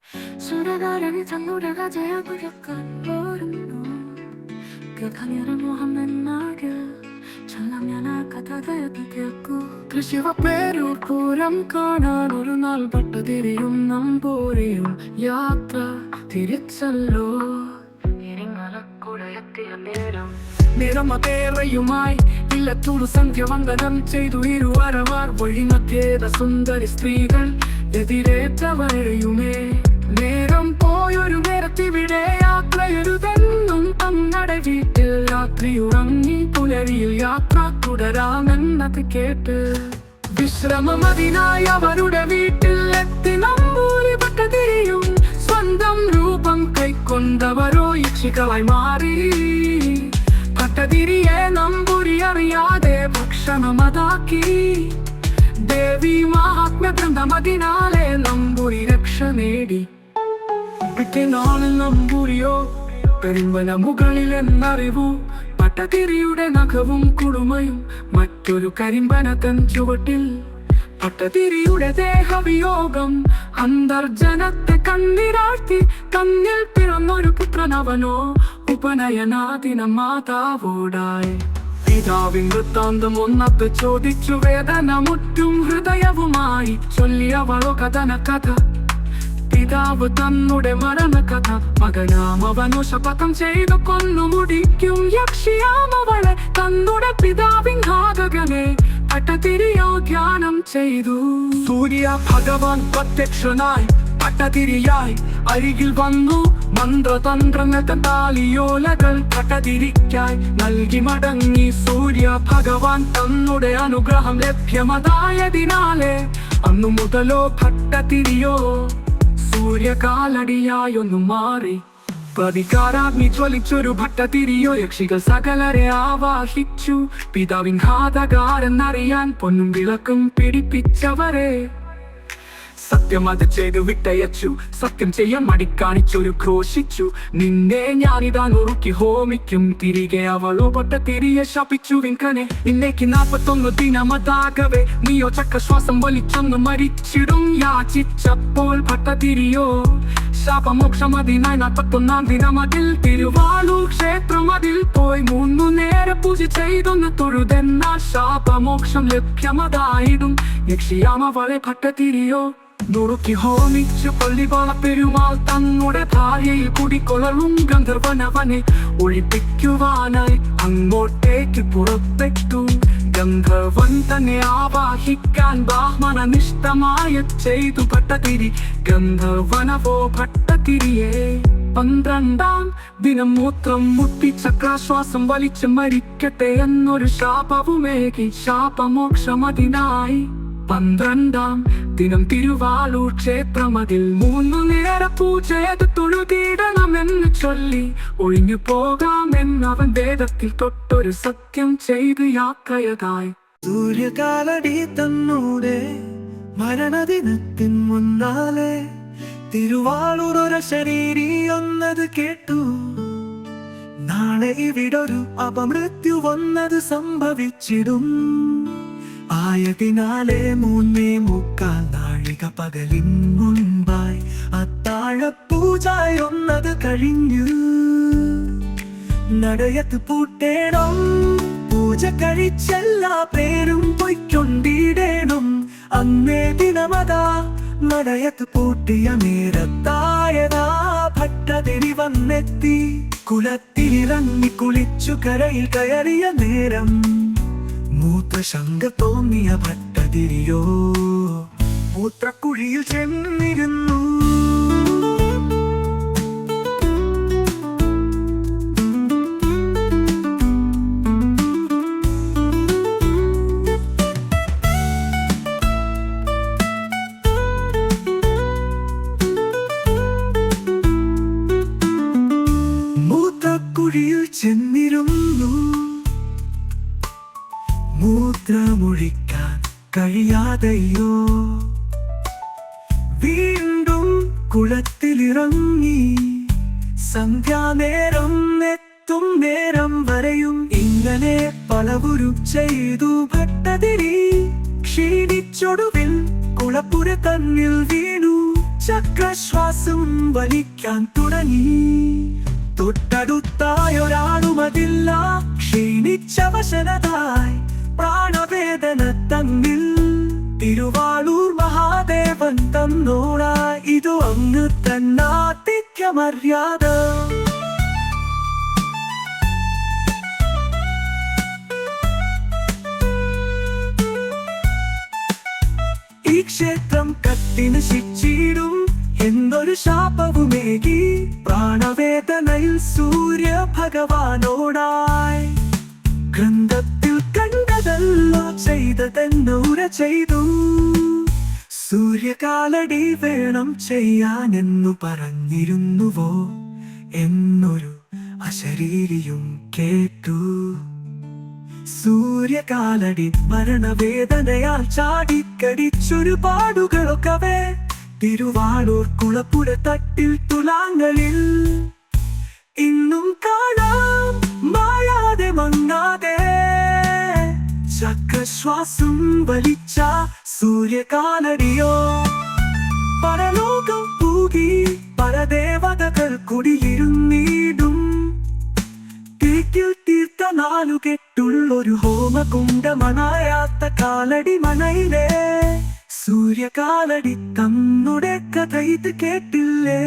수레가랑이 장노래가 제압을 약간 모르노 그 가면을 모하면 나게 çalamyana katadayatiyakku കൃഷിവപ്പേരൂർ Pooram കാണാൻ ഒരു നാൾ പട്ടതിരിയും നമ്പൂരിയും യാത്ര തിരിച്ചല്ലോ ഇരിങ്ങലക്കുടയെത്തിയ നേരം നിറമതേറയുമായി ഇല്ലത്തൂർ സന്ധ്യവന്ദനം ചെയ്തു ഇരുവരവാർ വഴിമധ്യേത സുന്ദരി സ്ത്രീകൾ എതിരേറ്റവരെയുമേ നേരം പോയൊരു നേരത്തിവിടെ യാത്രയൊരുതെന്നും തങ്ങളുടെ വീട്ടിൽ രാത്രി ഉറങ്ങി പുലരിയിൽ യാത്ര തുടരാമെന്നത് കേട്ട് വിശ്രമമതിനായി അവരുടെ വീട്ടിൽ എത്തി നമ്പൂരി പട്ടതിരിയും സ്വന്തം രൂപം കൈക്കൊണ്ടവരോ യക്ഷികളായി മാറി പട്ടതിരിയെ നമ്പൂരി അറിയാതെ ഭക്ഷണമതാക്കി ദേവി മഹാത്മ്യ ഗ്രന്ഥമതിനാലെ നമ്പൂരി രക്ഷ നേടി പിറ്റേനാളിൽ നമ്പൂരിയോ പെരുമ്പന മുകളിൽ എന്നറിവു പട്ടതിരിയുടെ നഖവും കുടുമയും മറ്റൊരു കരിമ്പന തൻ ചുവട്ടിൽ പട്ടതിരിയുടെ ദേഹവിയോഗം അന്തർജനത്തെ കണ്ണിരാഴ്ത്തി കണ്ണിൽ പിറന്നൊരു പുത്രനവനോ ഉപനയനാദിന മാതാവോടായി പിതാവിൻ വൃത്താന്തം ഒന്നത്ത് ചോദിച്ചു വേദന മുറ്റും ഹൃദയവുമായി ചൊല്ലിയവളോ കഥന കഥ പിതാവ് തന്നുടെ മരണകഥ മകനാമവനു ശപഥം ചെയ്തു കൊന്നു മുടിക്കും യക്ഷിയാമവളെ തന്നുടെ പിതാവിൻ ഘാതകനെ പട്ടതിരിയോ ധ്യാനം ചെയ്തു സൂര്യ ഭഗവാൻ പ്രത്യക്ഷനായി പട്ടതിരിയായി അരികിൽ വന്നു മന്ത്രതന്ത്രങ്ങൾ താലിയോലകൾ പട്ടതിരിക്കായി നൽകി മടങ്ങി സൂര്യ ഭഗവാൻ തന്നുടെ അനുഗ്രഹം ലഭ്യമതായതിനാലെ അന്നു മുതലോ പട്ടതിരിയോ സൂര്യകാലടിയായൊന്നു മാറി പ്രതികാരാഗ്നി ജ്വലിച്ചൊരു ഭട്ടതിരിയോ യക്ഷികൾ സകലരെ ആവാഹിച്ചു പിതാവിൻ ഘാതകാരെന്നറിയാൻ പൊന്നും വിളക്കും പിടിപ്പിച്ചവരെ സത്യം അത് ചെയ്തു വിട്ടയച്ചു സത്യം ചെയ്യാൻ മടിക്കാണിച്ചൊരു ഘോഷിച്ചു നിന്നെ ഞാനിതാ നുറുക്കി ഹോമിക്കും തിരികെ അവളോ പട്ടതിരിയെ ശപിച്ചു വിൻകനെ ഇന്നേക്ക് 41 ദിനമതാകവേ നീയോ ചക്രശ്വാസം വലിച്ചൊന്ന് മരിച്ചിടും യാചിച്ചപ്പോൾ പട്ടതിരിയോ ശാപമോക്ഷമതിനായി 41 ദിനമതിൽ തിരുവാളൂർ ക്ഷേത്രം അതിൽ പോയി 3 നേരെ പൂജ ചെയ്തൊന്ന് തൊഴുതെന്നാൽ ശാപമോക്ഷം ലഭ്യമതായിടും യക്ഷിയാമവളെ പട്ടതിരിയോ നുറുക്കി ഹോമിച്ചു പള്ളിവാള പെരുമാൾ തങ്ങളുടെ ഭാര്യയിൽ കുടിക്കൊള്ളലും ഗന്ധർവനവനെ ഒഴിപ്പിക്കുവാനായി അങ്ങോട്ടേക്ക് പുറപ്പെട്ടു ഗന്ധർവൻ തന്നെ ആവാഹിക്കാൻ ബ്രാഹ്മണനിഷ്ഠമായ ചെയ്തു പട്ടതിരി ഗന്ധർവനവോ പട്ടതിരിയെ 12-ാം ദിനം മൂത്രം മുട്ടി ചക്രാശ്വാസം വലിച്ച് മരിക്കട്ടെ എന്നൊരു ശാപവുമേകി ശാപമോക്ഷമതിനായി 12-ാം ദിനം തിരുവാളൂർ ക്ഷേത്രമതിൽ 3 നേര പൂജയത് തൊഴുതിടണമെന്ന് ചൊല്ലി ഒഴിഞ്ഞു പോകാമെന്നവൻ വേദത്തിൽ തൊട്ടൊരു സത്യം ചെയ്ത് യാത്രയതായി സൂര്യകാലടി തന്നൂടെ മരണദിനത്തിൻ മുന്നാലെ തിരുവാളൂർ ഒരു ശരീരി ഒന്നത് കേട്ടു നാളെ ഇവിടൊരു അപമൃത്യു വന്നത് സംഭവിച്ചിടും ആയതിനാലെ 3:45 നാഴിക പകലിൻ മുൻപായി അത്താഴപ്പൂജായി ഒന്നത് കഴിഞ്ഞു നടയത്ത് പൂട്ടേണം പൂജ കഴിച്ചെല്ലാ പേരും പൊയ്ക്കൊണ്ടിടേണം അന്നേ ദിനമതാ നടയത്ത് പൂട്ടിയ നേരത്തായതാ ഭട്ടതിരി വന്നെത്തി കുളത്തിലിറങ്ങി കുളിച്ചു കരയിൽ കയറിയ നേരം മൂത്രശങ്ക തോന്നിയ ഭട്ടതിരിയോ മൂത്രക്കുഴിയിൽ ചെന്നിരുന്നു മൂത്രക്കുഴിയിൽ ചെന്നിരുന്നു മൂത്രമൊഴിക്കാൻ കഴിയാതെയോ വീണ്ടും കുളത്തിലിറങ്ങി സന്ധ്യാനേരം എത്തും നേരം വരെയും ഇങ്ങനെ പലവുരു ചെയ്തു ഭട്ടതിരി ക്ഷീണിച്ചൊടുവിൽ കുളപ്പുര തന്നിൽ വീണു ചക്രശ്വാസം വലിക്കാൻ തുടങ്ങി. തൊട്ടടുത്തായൊരാളുമതില്ല, ക്ഷീണിച്ചവശനതായി പ്രാണവേദന തന്നിൽ. തിരുവാളൂർ മഹാദേവൻ തന്നോട ഇതു അങ്ങ് തന്നാത്തിക്ക മര്യാദ. ഈ ക്ഷേത്രം കത്തി നശിച്ചിടും എന്നൊരു ശാപവുമേകി പ്രാണവേദനയിൽ സൂര്യ ഭഗവാനോടായി. ഗ്രന്ഥത്തിൽ കണ്ടതല്ലോ ചെയ്തതെന്നൂര ചെയ്തു. സൂര്യകാലടി വേണം ചെയ്യാനെന്നു പറഞ്ഞിരുന്നുവോ എന്നൊരു അശരീരിയും കേട്ടു. സൂര്യകാലടി മരണവേദനയാൽ ചാടിക്കടിച്ചൊരു പാടുകളൊക്കവേ തിരുവാളൂർ കുളപ്പുര തട്ടിൽ തുലാങ്ങളിൽ ഇന്നും കാണാം മായാതെ മങ്ങാതെ. ചക്രശ്വാസം വലിച്ച സൂര്യകാലടിയോ പരലോകം പൂകി പരദേവതകൾ കുടിയിരുന്നിടും. തീർത്ത നാലുകെട്ടുള്ളൊരു ഹോമകുണ്ടമണയാത്ത കാലടി മനയിലെ സൂര്യകാലടി തന്നുടെ കഥ ഇത് കേട്ടില്ലേ?